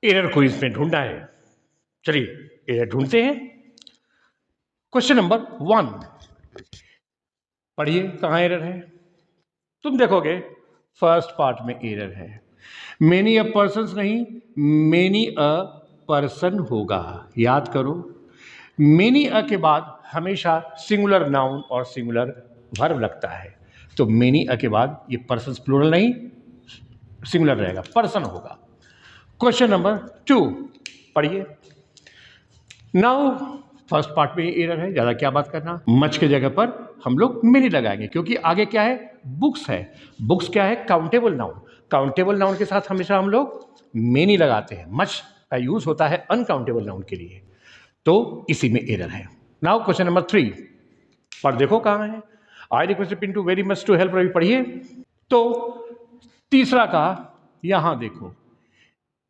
Error को इसमें ढूंढना है। चलिए एरर ढूंढते हैं। क्वेश्चन नंबर 1 पढ़िए, कहाँ एरर है। तुम देखोगे फर्स्ट पार्ट में एरर है। मेनी अ पर्सन नहीं, मेनी अ पर्सन होगा। याद करो, मेनी अ के बाद हमेशा सिंगुलर नाउन और सिंगुलर वर्ब लगता है। तो मेनी अ के बाद ये पर्सन प्लूरल नहीं, सिंगुलर रहेगा, पर्सन होगा। क्वेश्चन नंबर 2 पढ़िए। नाउ फर्स्ट पार्ट में एरर है, ज्यादा क्या बात करना। मच के जगह पर हम लोग मेनी लगाएंगे, क्योंकि आगे क्या है, बुक्स है। बुक्स क्या है, काउंटेबल नाउन। काउंटेबल नाउन के साथ हमेशा हम लोग मेनी लगाते हैं। मच का यूज होता है अनकाउंटेबल नाउन के लिए, तो इसी में एरर है। नाउ क्वेश्चन नंबर 3 पर देखो कहाँ है। I request Pintu very much to help, Ravi पढ़िए। तो तीसरा का यहां देखो,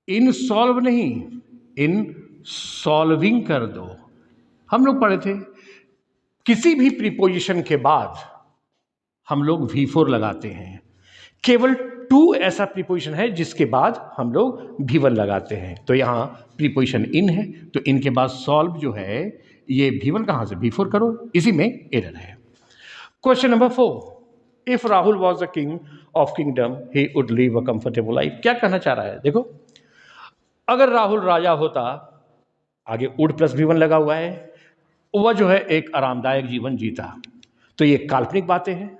इन सॉल्व नहीं, इन सॉल्विंग कर दो। हम लोग पढ़े थे किसी भी प्रीपोजिशन के बाद हम लोग V4 लगाते हैं। केवल टू ऐसा प्रीपोजिशन है जिसके बाद हम लोग V1 लगाते हैं। तो यहां प्रीपोजिशन इन है, तो इनके बाद सॉल्व जो है ये V1 कहां से, V4 करो, इसी में एरर है। Question number 4 if Rahul was the king of kingdom he would live a comfortable life. क्या कहना चाह रहा है, देखो, अगर राहुल राजा होता, आगे वुड प्लस V1 लगा हुआ है, वह जो है एक आरामदायक जीवन जीता। तो ये काल्पनिक बातें हैं।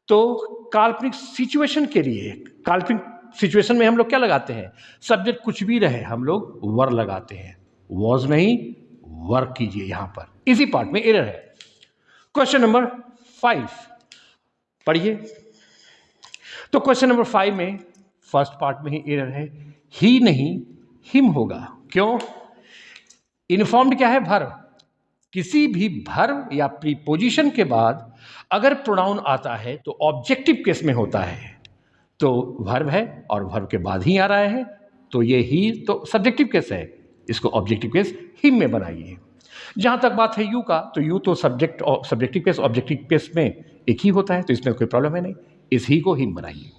तो काल्पनिक सिचुएशन के लिए, काल्पनिक सिचुएशन में हम लोग क्या लगाते हैं, सब्जेक्ट कुछ भी रहे हम लोग वर लगाते हैं। वॉज नहीं, वर्क कीजिए यहां पर, इसी पार्ट में एरर है। क्वेश्चन नंबर 5 पढ़िए। तो क्वेश्चन नंबर 5 में फर्स्ट पार्ट में ही एरर है। ही नहीं हिम होगा। क्यों, इन्फॉर्म्ड क्या है, वर्ब। किसी भी वर्ब या प्रीपोजिशन के बाद अगर प्रोनाउन आता है तो ऑब्जेक्टिव केस में होता है। तो वर्ब है और वर्ब के बाद ही आ रहा है, तो ये ही तो सब्जेक्टिव केस है, इसको ऑब्जेक्टिव केस हिम में बनाइए। जहां तक बात है यू का, तो यू तो सब्जेक्ट और सब्जेक्टिव केस ऑब्जेक्टिव केस में एक ही होता है, तो इसमें कोई प्रॉब्लम है नहीं, इस ही को हिम बनाइए।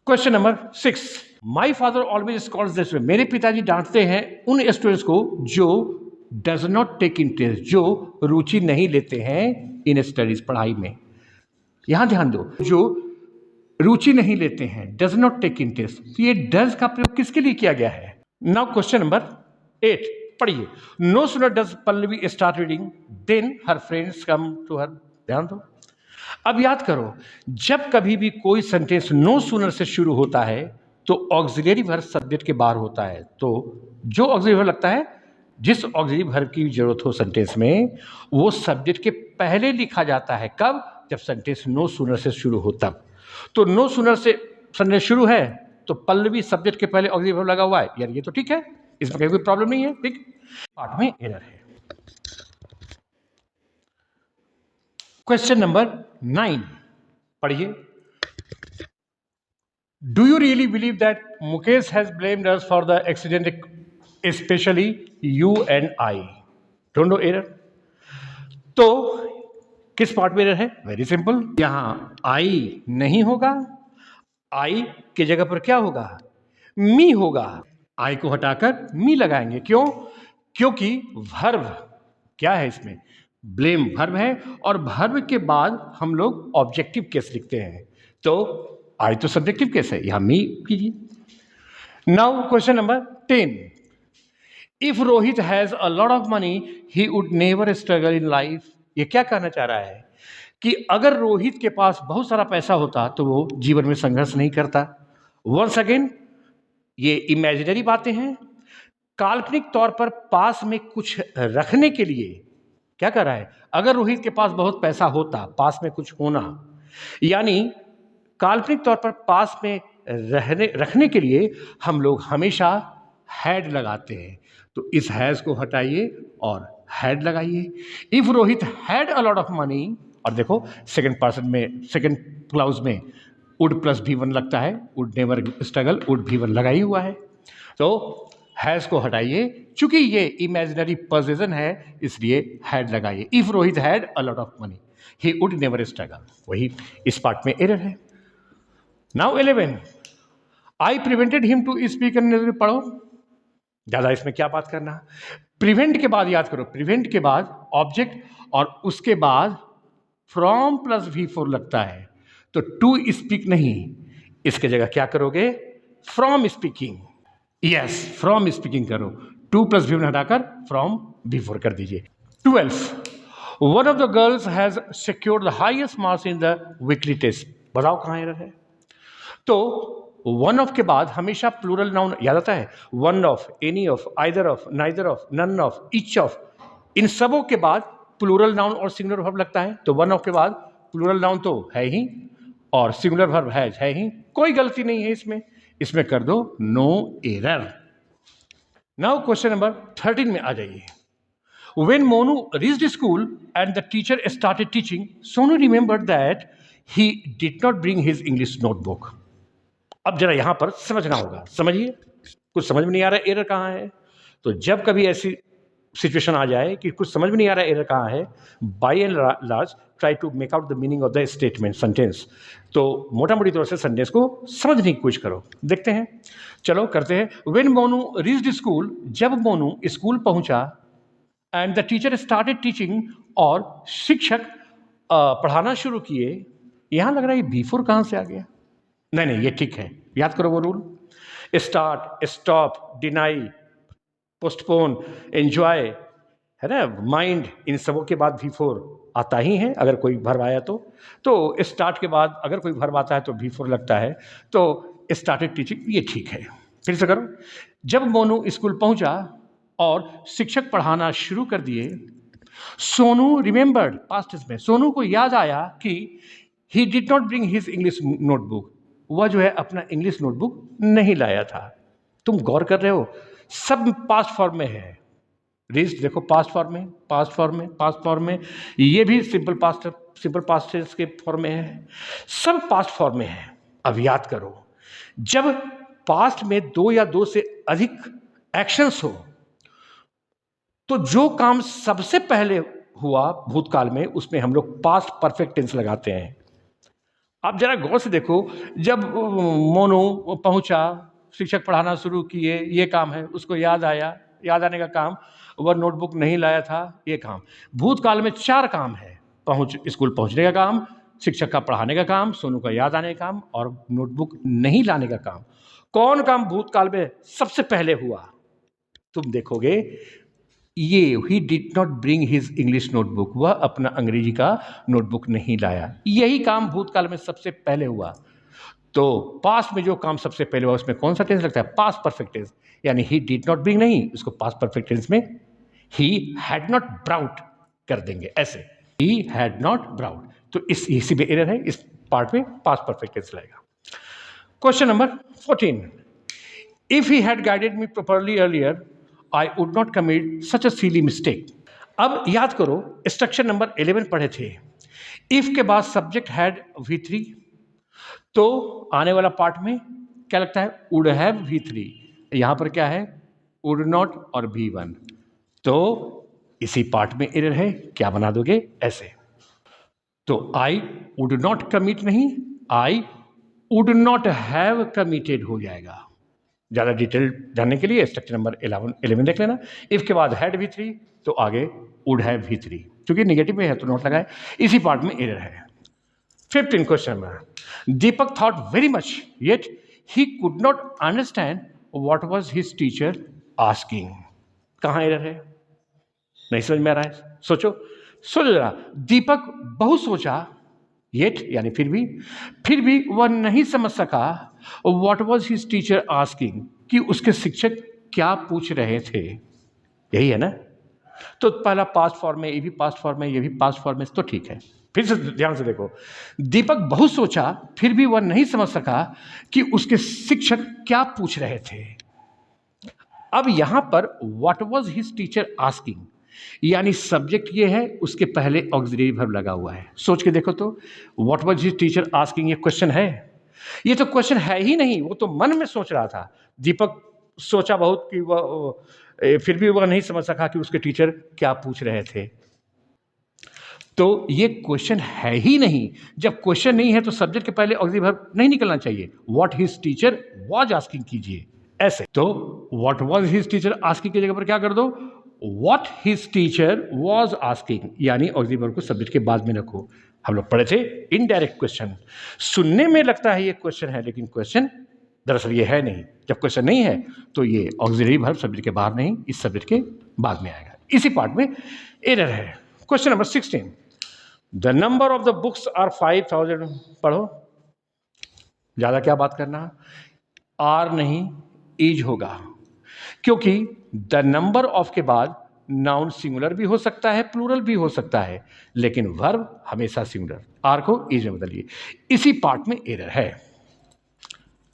Question number 6 my father always Scholtz this way. मेरे पिताजी डांटते हैं उन स्टूडेंट्स को जो डज नॉट टेक इंटरेस्ट, जो रुचि नहीं लेते हैं इन स्टडीज, पढ़ाई में। यहां ध्यान दो, जो रुचि नहीं लेते हैं, डज नॉट टेक इंटरेस्ट, तो ये डज का प्रयोग किसके लिए किया गया है। नाउ क्वेश्चन नंबर 8 पढ़िए। No sooner does Pallavi start reading then her friends come to her. ध्यान दो, अब याद करो, जब कभी भी कोई सेंटेंस नो सूनर से शुरू होता है तो ऑक्सिलरी वर्ब सब्जेक्ट के बाहर होता है। तो जो ऑक्सिलरी वर्ब लगता है, जिस ऑक्सिलरी वर्ब की जरूरत हो सेंटेंस में, वो सब्जेक्ट के पहले लिखा जाता है। कब, जब सेंटेंस नो सूनर से शुरू हो तब। तो नो सूनर से सेंटेंस शुरू है तो पल्लवी सब्जेक्ट के पहले ऑक्सिलरी वर्ब लगा हुआ है, यार ये तो ठीक है, इसमें कोई प्रॉब्लम नहीं है। ठीक, पार्ट में एरर है। क्वेश्चन नंबर 9 पढ़िए। Do you really believe that Mukesh has blamed us for the accident, especially you and I? Don't know error. तो किस पार्ट में एरर है, वेरी सिंपल, यहां आई नहीं होगा, आई की जगह पर क्या होगा, मी होगा। आई को हटाकर मी लगाएंगे। क्यों, क्योंकि वर्ब क्या है इसमें, ब्लेम वर्ब है, और वर्ब के बाद हम लोग ऑब्जेक्टिव केस लिखते हैं। तो आई तो सब्जेक्टिव केस है, यहां मी कीजिए। Now question number 10 if Rohit has a lot of money he would never struggle in life. ये क्या कहना चाह रहा है कि अगर रोहित के पास बहुत सारा पैसा होता तो वो जीवन में संघर्ष नहीं करता। वंस अगेन, ये इमेजिनरी बातें हैं। काल्पनिक तौर पर पास में कुछ रखने के लिए क्या कर रहा है, अगर रोहित के पास बहुत पैसा होता, पास में कुछ होना, यानी काल्पनिक तौर पर पास में रखने के लिए हम लोग हमेशा हैड लगाते हैं। तो इस हैज को हटाइए और हैड लगाइए। If Rohit had a lot of money, और देखो सेकंड पर्सन में, सेकंड क्लाउज में वुड प्लस V1 लगता है, would never struggle, would V1 लगा ही हुआ है। तो हैज को हटाइए, चूंकि ये इमेजिनरी पोजीशन है इसलिए हैड लगाइए। If Rohit had a lot of money he would never struggle, वही इस पार्ट में एरर है। Now 11 I prevented him to speak in, पढ़ो। ज़्यादा इसमें क्या बात करना। प्रिवेंट के बाद याद करो, प्रिवेंट के बाद ऑब्जेक्ट और उसके बाद फ्रॉम प्लस V4 लगता है, तो टू स्पीक नहीं, इसके जगह क्या करोगे, from speaking. Yes, from speaking करो, टू प्लस V1 हटाकर फ्रॉम V4 कर दीजिए। 12, one of the girls has secured the highest marks in the weekly test. बताओ कहाँ एरर है। तो वन ऑफ के बाद हमेशा प्लूरल नाउन याद आता है, one of, any of, either of, neither of, none of, each of, इन सबों के बाद प्लूरल नाउन और सिंगुलर वर्ब लगता है। तो वन ऑफ के बाद प्लूरल नाउन तो है ही और सिंगुलर वर्ब है ही, कोई गलती नहीं है इसमें, इसमें कर दो no error. Now question number 13 में आ जाइए। When Monu reached school and the teacher started teaching, Sonu remembered that he did not bring his English notebook. अब जरा यहां पर समझना होगा, समझिए, कुछ समझ में नहीं आ रहा एरर कहाँ है। तो जब कभी ऐसी सिचुएशन आ जाए कि कुछ समझ में नहीं आ रहा एरर कहाँ है, by and large try to make out the meaning of the statement sentence. तो मोटा मोटी तौर से सेंटेंस को समझने की कोशिश करो। देखते हैं, चलो करते हैं। व्हेन मोनू रीच्ड स्कूल, जब मोनू स्कूल पहुंचा, and the teacher started teaching, और शिक्षक पढ़ाना शुरू किए। यहां लग रहा है B4 कहां से आ गया। नहीं, ये ठीक है, याद करो वो rule, start, stop, deny, postpone, enjoy, है ना, माइंड, इन सबों के बाद V4 आता ही है अगर कोई वर्ब आया तो स्टार्ट के बाद अगर कोई वर्ब आता है तो V4 लगता है। तो स्टार्टेड टीचिंग, ये ठीक है। फिर से करो। जब मोनू स्कूल पहुंचा और शिक्षक पढ़ाना शुरू कर दिए, सोनू रिमेंबर्ड, पास्ट टेंस में, सोनू को याद आया कि he did not bring his English notebook, वह जो है अपना इंग्लिश नोटबुक नहीं लाया था। तुम गौर कर रहे हो, सब पास्ट फॉर्म में है। रीच देखो, पास्ट फॉर्म में, पास्ट फॉर्म में, पास्ट फॉर्म में, ये भी सिंपल पास्ट टेंस के फॉर्म में है, सब पास्ट फॉर्म में है। अब याद करो, जब पास्ट में दो या दो से अधिक एक्शंस हो तो जो काम सबसे पहले हुआ भूतकाल में, उसमें हम लोग पास्ट परफेक्ट टेंस लगाते हैं। आप जरा गौर से देखो, जब मोनू पहुंचा, शिक्षक पढ़ाना शुरू किए, ये काम है, उसको याद आया, याद आने का काम, वह नोटबुक नहीं लाया था, ये काम। भूतकाल में 4 काम है, स्कूल पहुंचने का काम, शिक्षक का पढ़ाने का काम, सोनू का याद आने का काम और नोटबुक नहीं लाने का काम। कौन काम भूतकाल में सबसे पहले हुआ? तुम देखोगे, ये he did not bring his English notebook, वह अपना अंग्रेजी का नोटबुक नहीं लाया, यही काम भूतकाल में सबसे पहले हुआ। तो पास्ट में जो काम सबसे पहले हुआ उसमें कौन सा टेंस लगता है? Past perfect tense. यानी ही डिड नॉट ब्रिंग नहीं, उसको पास्ट परफेक्ट टेंस में ही हैड नॉट ब्राउट कर देंगे, ऐसे, ही हैड नॉट ब्राउट। तो इसी में एरर है, इस पार्ट में पास्ट परफेक्ट टेंस लगेगा। Question number 14, if he had guided me properly earlier I would not commit such a silly mistake. अब याद करो, स्ट्रक्चर नंबर 11 पढ़े थे। इफ के बाद सब्जेक्ट हैड V3, तो आने वाला पार्ट में क्या लगता है? Would have V3। यहां पर क्या है? वुड नॉट और V1। तो इसी पार्ट में एरर है, क्या बना दोगे? ऐसे। तो आई वुड नॉट कमिट नहीं, I would not have committed हो जाएगा। ज़्यादा डिटेल जानने के लिए स्ट्रक्चर नंबर 11 देख लेना। इफ के बाद हैड V3, तो आगे वुड हैव V3, क्योंकि नेगेटिव में है तो नॉट लगाए, इसी पार्ट में एरर है। 15 क्वेश्चन में, Deepak thought very much yet he could not understand what was his teacher asking. कहाँ एरर है? नहीं समझ में आ रहा है? सोचो जरा। दीपक बहुत सोचा, येट यानी फिर भी वह नहीं समझ सका what was his teacher asking, कि उसके शिक्षक क्या पूछ रहे थे। यही है ना? तो पहला पास्ट फॉर्म में, ये भी पास्ट फॉर्म में, ये भी पास्ट फॉर्म में, तो ठीक है। फिर से ध्यान से देखो, दीपक बहुत सोचा फिर भी वह नहीं समझ सका कि उसके शिक्षक क्या पूछ रहे थे। अब यहां पर what was his teacher asking, यानी सब्जेक्ट ये है, उसके पहले ऑक्सिलरी वर्ब लगा हुआ है। सोच के देखो तो, what was his teacher asking, ये क्वेश्चन है? ये तो क्वेश्चन है ही नहीं, वो तो मन में सोच रहा था। दीपक सोचा बहुत कि वह फिर भी वह नहीं समझ सका कि उसके टीचर क्या पूछ रहे थे। तो ये क्वेश्चन है ही नहीं। जब क्वेश्चन नहीं है तो सब्जेक्ट के पहले ऑक्सिलरी वर्ब नहीं निकलना चाहिए। What his teacher was asking कीजिए, ऐसे। तो what was his teacher asking की जगह पर क्या कर दो, what his teacher was asking, यानी ऑक्सिलरी वर्ब को सब्जेक्ट के बाद में रखो। हम लोग पढ़े थे इनडायरेक्ट क्वेश्चन। सुनने में लगता है ये क्वेश्चन है, लेकिन क्वेश्चन दरअसल ये है नहीं। जब क्वेश्चन नहीं है तो ये ऑक्सिलरी वर्ब सब्जेक्ट के बाहर नहीं, इस सब्जेक्ट के बाद में आएगा। इसी पार्ट में एरर है। Question number 16, the number of the books are 5000। पढ़ो, ज्यादा क्या बात करना, आर नहीं इज होगा, क्योंकि द नंबर ऑफ के बाद नाउन सिंगुलर भी हो सकता है, प्लूरल भी हो सकता है, लेकिन वर्ब हमेशा सिंगुलर, आर को इज में बदलिए। इसी पार्ट में एरर है।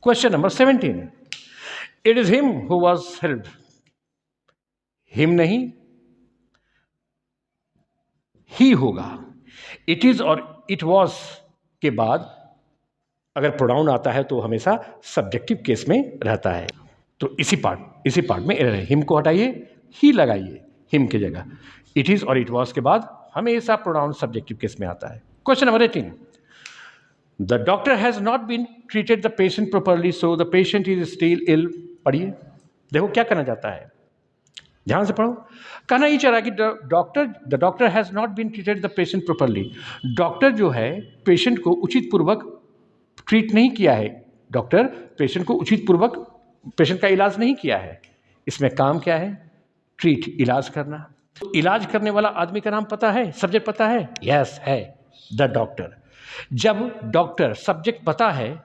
Question number 17, it is him who was helped. Him नहीं, ही होगा। इट इज और इट वाज के बाद अगर प्रोनाउन आता है तो हमेशा सब्जेक्टिव केस में रहता है। तो इसी पार्ट में एरर है। हिम को हटाइए, ही लगाइए हिम की जगह। इट इज और इट वाज के बाद हमेशा प्रोनाउन सब्जेक्टिव केस में आता है। Question number 18, the doctor has not been treated the patient properly so the patient is still ill. पढ़िए, देखो क्या करना चाहता है, ध्यान से पढ़ो। कहना ये चाह रहा है कि the doctor has not been treated the patient properly. Doctor जो है पेशेंट को उचित पूर्वक ट्रीट नहीं किया है। डॉक्टर पेशेंट को उचित पूर्वक पेशेंट का इलाज नहीं किया है। इसमें काम क्या है, ट्रीट, इलाज करना। तो इलाज करने वाला आदमी का नाम पता है, सब्जेक्ट पता है, यस है, द डॉक्टर। जब डॉक्टर सब्जेक्ट पता है,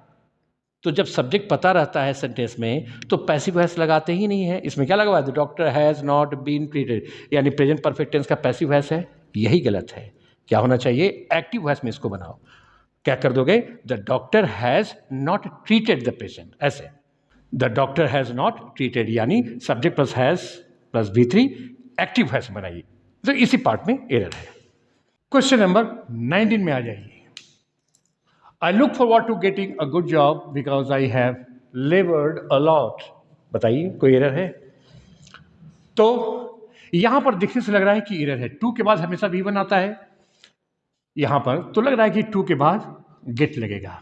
तो जब सब्जेक्ट पता रहता है सेंटेंस में तो पैसिव वॉइस लगाते ही नहीं है। इसमें क्या लगा हुआ है, the doctor has not been treated, यानी प्रेजेंट परफेक्ट टेंस का पैसिव वॉइस है, यही गलत है। क्या होना चाहिए, एक्टिव वॉइस में इसको बनाओ। क्या कर दोगे, the doctor has not treated the patient, ऐसे। The doctor has not treated यानी subject plus has plus V3 active voice बनाइए। तो इसी पार्ट में एरर है। क्वेश्चन नंबर 19 में आ जाइए। I look forward to getting a good job because I have labored a lot। बताइए कोई एरर है? तो यहां पर दिखने से लग रहा है कि एरर है। टू के बाद हमेशा V1 आता है, यहां पर तो लग रहा है कि टू के बाद गेट लगेगा,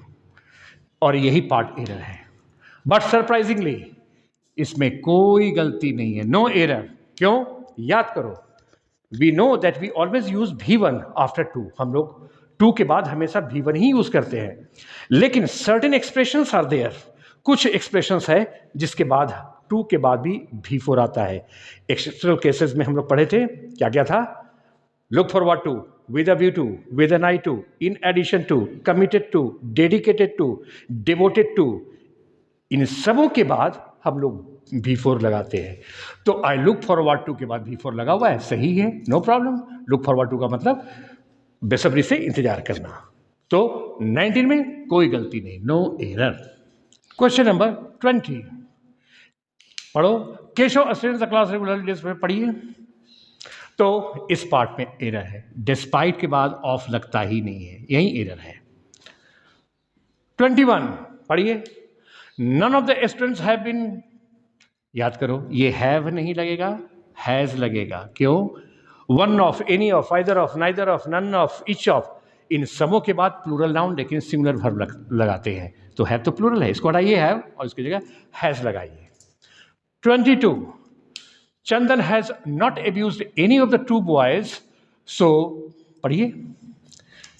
और यही पार्ट एरर है। बट सरप्राइजिंगली इसमें कोई गलती नहीं है, नो एरर। क्यों? याद करो, we know that we always use V1 after to. हम लोग टू के बाद हमेशा V1 ही यूज करते हैं, लेकिन सर्टेन एक्सप्रेशंस आर देयर, कुछ एक्सप्रेशंस है जिसके बाद टू के बाद भी V4 आता है। एक्सेप्शनल केसेस में हम लोग पढ़े थे, क्या क्या था, look forward to, with a view to, with an eye to, in addition to, committed to, dedicated to, devoted to, इन सबों के बाद हम लोग V4 लगाते हैं। तो आई लुक फॉरवर्ड टू के बाद V4 लगा हुआ है, सही है, no problem. Look forward to का मतलब बेसब्री से इंतजार करना। तो 19 में कोई गलती नहीं, नो एरर। क्वेश्चन नंबर 20 पढ़ो। Keshav attends the class regularly, पढ़िए। तो इस पार्ट में एरर है, डिस्पाइट के बाद ऑफ लगता ही नहीं है, यही एरर है। 21 पढ़िए। None of the students have been, याद करो ये हैव नहीं लगेगा, हैज लगेगा। क्यों? One of, any of, either of, neither of, none of, each of, इन सबों के बाद प्लूरल नाउन लेकिन सिंगुलर वर्ब लगाते हैं। तो हैव तो प्लूरल है, इसको हटाइए हैव और इसकी जगह हैज लगाइए। 22 Chandan has not abused any of the two boys, so पढ़िए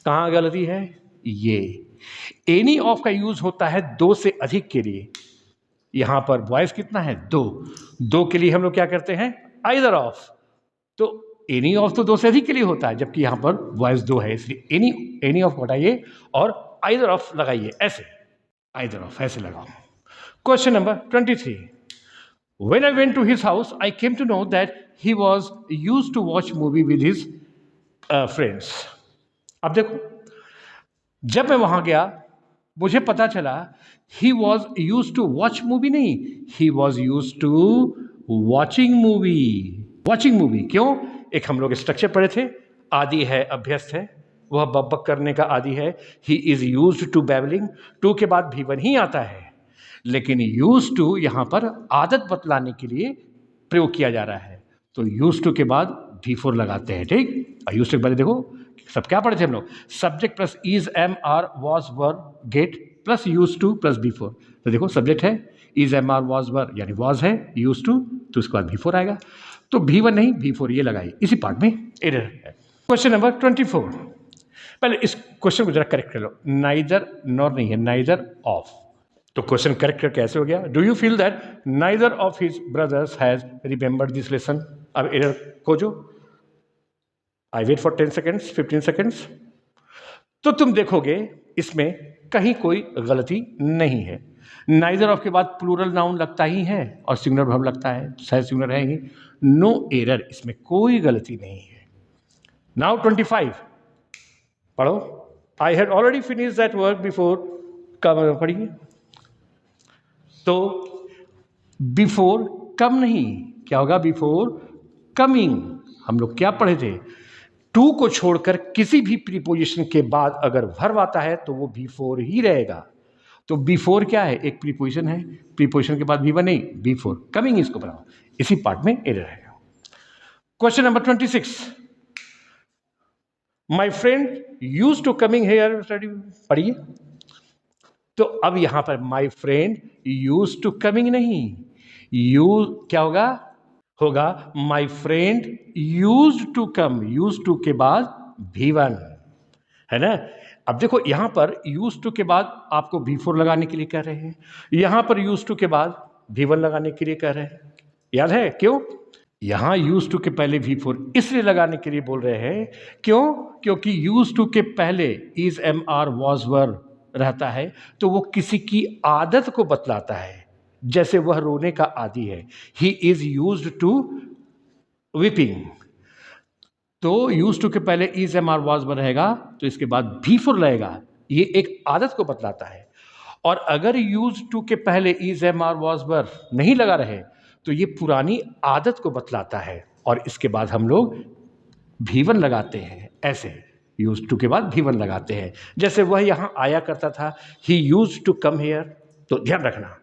कहां गलती है, ये एनी ऑफ का यूज होता है दो से अधिक के लिए। यहां पर बॉयज कितना है, दो के लिए हम लोग क्या करते हैं, आइदर ऑफ। तो एनी ऑफ तो दो से अधिक के लिए होता है, जबकि यहां पर बॉयज दो है, इसलिए एनी ऑफ हटाइए और आइदर ऑफ लगाइए, ऐसे आइदर ऑफ ऐसे लगाओ। Question number 23 When I went to his house, I came to know that he was used to watch movie with his friends। अब देखो, जब मैं वहां गया मुझे पता चला he was used to watch movie नहीं, he was used to watching movie। watching movie क्यों? एक हम लोग स्ट्रक्चर पढ़े थे, आदि है, अभ्यस्त है, वह बकबक करने का आदि है। he is used to babbling, to के बाद V1 ही आता है, लेकिन यूज टू यहां पर आदत बतलाने के लिए प्रयोग किया जा रहा है, तो यूज टू के बाद V4 लगाते हैं, ठीक। और यूज टू के बाद देखो सब क्या पढ़े थे हम लोग, subject plus is, am, are, was, were, get, plus use to plus before. तो देखो सब्जेक्ट है is am are was were यानी वॉज है यूज टू तो उसके बाद बिफोर आएगा। तो V1 नहीं V4 ये लगाई, इसी पार्ट में एरर है। क्वेश्चन नंबर 24, पहले इस क्वेश्चन को जरा करेक्ट कर लो। नाइदर नॉर नहीं है, नाइदर ऑफ। तो क्वेश्चन करेक्ट कर कैसे हो गया? Do you feel that neither of his brothers has remembered this lesson? अब एरर खोजो। I wait for 10 seconds 15 seconds. तो तुम देखोगे इसमें कहीं कोई गलती नहीं है। नाइदर ऑफ के बाद प्लूरल नाउन लगता ही है और सिंगुलर वर्ब लगता है, शायद सिंगुलर है ही। नो एरर, इसमें कोई गलती नहीं है। नाउ 25 पढ़ो। I had already finish that work before, पढ़िए। तो बिफोर कम नहीं, क्या होगा? Before coming. हम लोग क्या पढ़े थे? टू को छोड़कर किसी भी प्रीपोजिशन के बाद अगर वर्ब आता है तो वो बिफोर ही रहेगा। तो बिफोर क्या है? एक प्रीपोजिशन है, प्रीपोजिशन के बाद V1 नहीं बिफोर, कमिंग इसको बनाओ, इसी पार्ट में एरर है। Question number 26, my friend use to coming here study, पढ़िए। तो अब यहां पर my friend use to coming नहीं, यू क्या होगा? होगा my friend use to come, use to के बाद V1 है ना। अब देखो यहां पर यूज टू के बाद आपको V4 लगाने के लिए कह रहे हैं, यहां पर यूज टू के बाद V1 लगाने के लिए कह रहे हैं। याद है क्यों? यहां यूज टू के पहले V4 इसलिए लगाने के लिए बोल रहे हैं, क्यों? क्योंकि यूज टू के पहले is am are was were रहता है तो वो किसी की आदत को बतलाता है। जैसे वह रोने का आदी है, he is used to weeping. तो यूज टू के पहले is am are was were रहेगा तो इसके बाद V4 लगेगा, ये एक आदत को बतलाता है। और अगर यूज टू के पहले is am are was were नहीं लगा रहे तो ये पुरानी आदत को बतलाता है और इसके बाद हम लोग V1 लगाते हैं। ऐसे यूज टू के बाद V1 लगाते हैं। जैसे वह यहाँ आया करता था, ही यूज टू कम हेयर। तो ध्यान रखना,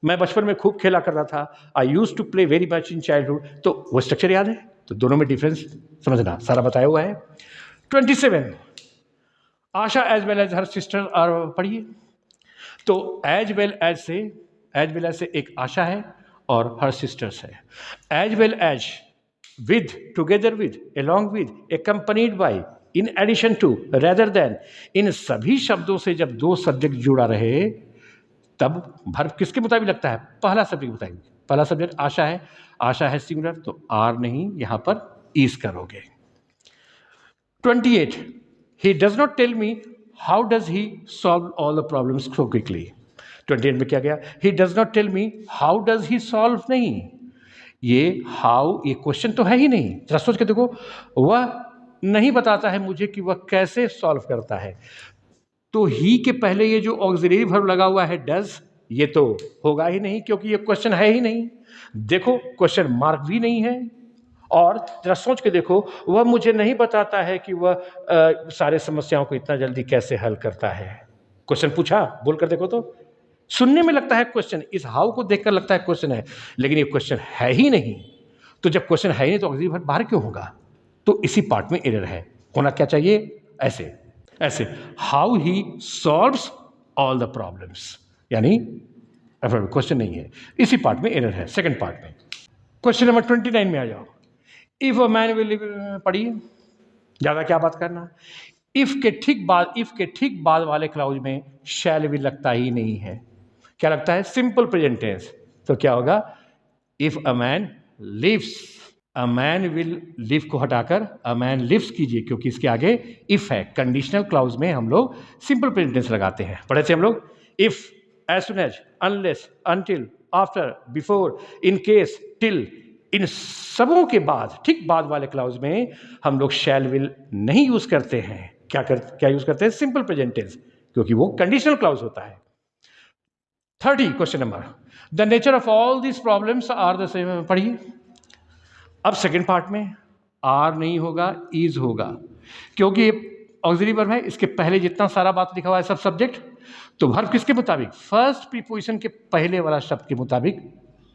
मैं बचपन में खूब खेला करता था, I use to play very much in childhood. तो वो स्ट्रक्चर याद है? तो दोनों में डिफरेंस समझना, सारा बताया हुआ है। 27, Asha as well as her sister are, पढ़िए। तो एज वेल एज से एक आशा है और हर सिस्टर्स है। As well as, with, together with, along with, accompanied by, in addition to, rather than, इन सभी शब्दों से जब दो सब्जेक्ट जुड़ा रहे तब वर्ब किसके मुताबिक लगता है? पहला सब्जेक्ट के मुताबिक। पहला सब्जेक्ट आशा है, आशा है सिंगुलर तो आर नहीं, यहां पर इज करोगे। 28, he does not tell me how does he solve all the problems so quickly। 28 में क्या गया? he does not tell me how does he solve, नहीं, ये हाउ, ये क्वेश्चन तो है ही नहीं। जरा सोच के देखो, वह नहीं बताता है मुझे कि वह कैसे सॉल्व करता है। तो ही के पहले ये जो ऑक्सिलरी वर्ब लगा हुआ है डज, ये तो होगा ही नहीं क्योंकि ये क्वेश्चन है ही नहीं। देखो क्वेश्चन मार्क भी नहीं है। और जरा सोच के देखो, वह मुझे नहीं बताता है कि वह सारे समस्याओं को इतना जल्दी कैसे हल करता है। क्वेश्चन पूछा, बोलकर देखो तो सुनने में लगता है क्वेश्चन, इस हाउ को देखकर लगता है क्वेश्चन है, लेकिन ये क्वेश्चन है ही नहीं। तो जब क्वेश्चन है ही नहीं तो ऑक्सिलरी वर्ब बाहर क्यों होगा? तो इसी पार्ट में एरर है। होना क्या चाहिए? ऐसे ऐसे, how he solves all the problems, यानी क्वेश्चन नहीं है, इसी पार्ट में एरर है। सेकंड पार्ट में क्वेश्चन नंबर 29 में आ जाओ। इफ अ मैन विल, पढ़िए, ज्यादा क्या बात करना। इफ के ठीक बाद वाले क्लाउज में शैल भी लगता ही नहीं है। क्या लगता है? Simple present tense. तो क्या होगा? If a man lives, a man will, live को हटाकर अ मैन लिव्स कीजिए क्योंकि इसके आगे इफ है। कंडीशनल क्लाउज में हम लोग सिंपल प्रेजेंट टेंस लगाते हैं। पढ़े थे हम लोग, if, as soon as, unless, until, after, before, in case, till, इन सबों के बाद ठीक बाद वाले क्लाउज में हम लोग शैल विल नहीं यूज करते हैं। क्या यूज करते हैं? सिंपल प्रेजेंट टेंस, क्योंकि वो कंडीशनल क्लाउज होता है। 30 question number, the nature of all these problems are the same, पढ़िए। अब सेकेंड पार्ट में आर नहीं होगा, इज होगा, क्योंकि ये ऑक्सिलरी वर्ब है, इसके पहले जितना सारा बात लिखा हुआ है सब सब्जेक्ट। तो वर्ब किसके मुताबिक? फर्स्ट प्रीपोजिशन के पहले वाला शब्द के मुताबिक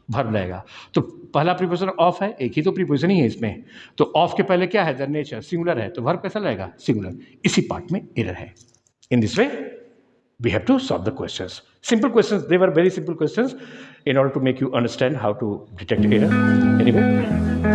वर्ब लगेगा। तो पहला प्रीपोजिशन ऑफ है, एक ही तो प्रीपोजिशन ही है इसमें, तो ऑफ के पहले क्या है? द नेचर, सिंगुलर है, तो वर्ब कैसा लगेगा? सिंगुलर। इसी पार्ट में एरर है। In this way we have to solve the questions. Simple questions, they were very simple questions in order to make you understand how to detect error. Anyway,